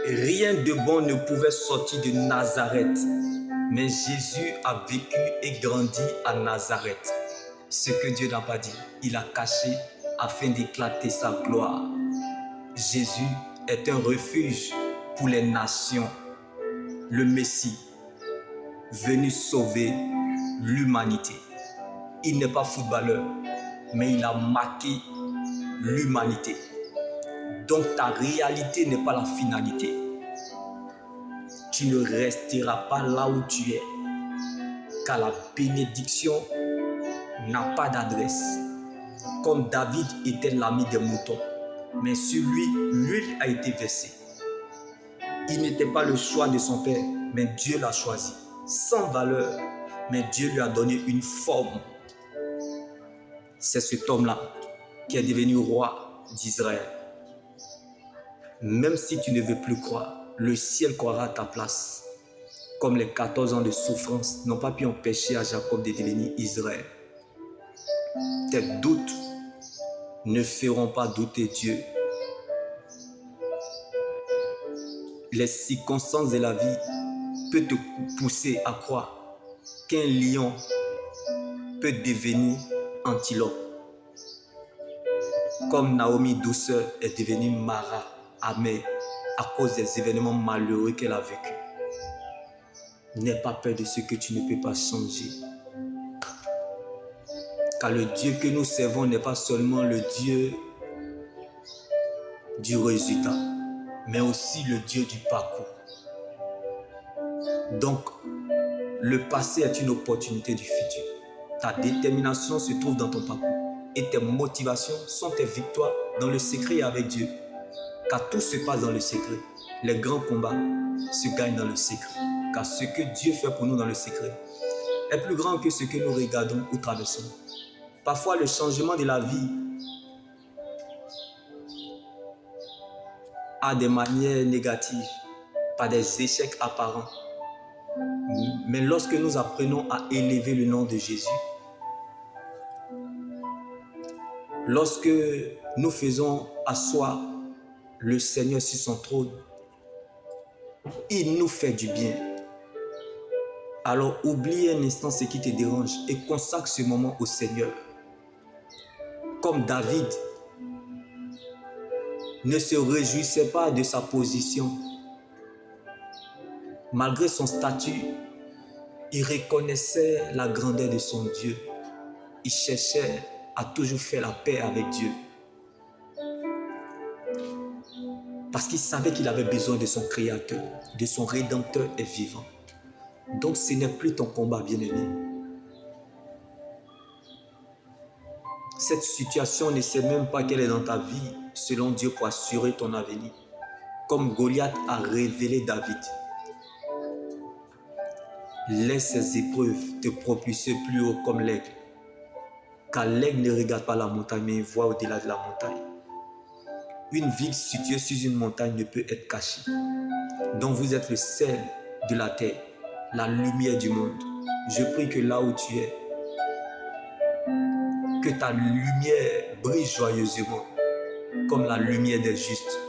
Rien de bon ne pouvait sortir de Nazareth, mais Jésus a vécu et grandi à Nazareth. Ce que Dieu n'a pas dit, il a caché afin d'éclater sa gloire. Jésus est un refuge pour les nations, le Messie, venu sauver l'humanité. Il n'est pas footballeur, mais il a marqué l'humanité. Donc ta réalité n'est pas la finalité. Tu ne resteras pas là où tu es, car la bénédiction n'a pas d'adresse. Comme David était l'ami des moutons, mais sur lui, l'huile a été versée. Il n'était pas le choix de son père, mais Dieu l'a choisi. Sans valeur, mais Dieu lui a donné une forme. C'est cet homme-là qui est devenu roi d'Israël. Même si tu ne veux plus croire, le ciel croira à ta place. Comme les 14 ans de souffrance n'ont pas pu empêcher à Jacob de devenir Israël. Tes doutes ne feront pas douter Dieu. Les circonstances de la vie peuvent te pousser à croire qu'un lion peut devenir antilope. Comme Naomi douceur est devenue Mara amère à cause des événements malheureux qu'elle a vécus. N'aie pas peur de ce que tu ne peux pas changer. Car le Dieu que nous servons n'est pas seulement le Dieu du résultat, mais aussi le Dieu du parcours. Donc, le passé est une opportunité du futur. Ta détermination se trouve dans ton parcours et tes motivations sont tes victoires dans le secret et avec Dieu. Car tout se passe dans le secret. Les grands combats se gagnent dans le secret. Car ce que Dieu fait pour nous dans le secret est plus grand que ce que nous regardons ou traversons. Parfois, le changement de la vie a des manières négatives, par des échecs apparents. Mais lorsque nous apprenons à élever le nom de Jésus, lorsque nous faisons asseoir le Seigneur sur son trône, il nous fait du bien. Alors oublie un instant ce qui te dérange et consacre ce moment au Seigneur. Comme David ne se réjouissait pas de sa position. Malgré son statut, il reconnaissait la grandeur de son Dieu. Il cherchait à toujours faire la paix avec Dieu. Parce qu'il savait qu'il avait besoin de son Créateur, de son Rédempteur et vivant. Donc ce n'est plus ton combat, bien-aimé. Cette situation ne sait même pas qu'elle est dans ta vie, selon Dieu, pour assurer ton avenir. Comme Goliath a révélé David. Laisse ces épreuves te propulser plus haut comme l'aigle. Car l'aigle ne regarde pas la montagne, mais il voit au-delà de la montagne. Une ville située sur une montagne ne peut être cachée. Donc vous êtes le sel de la terre, la lumière du monde. Je prie que là où tu es, que ta lumière brille joyeusement, comme la lumière des justes.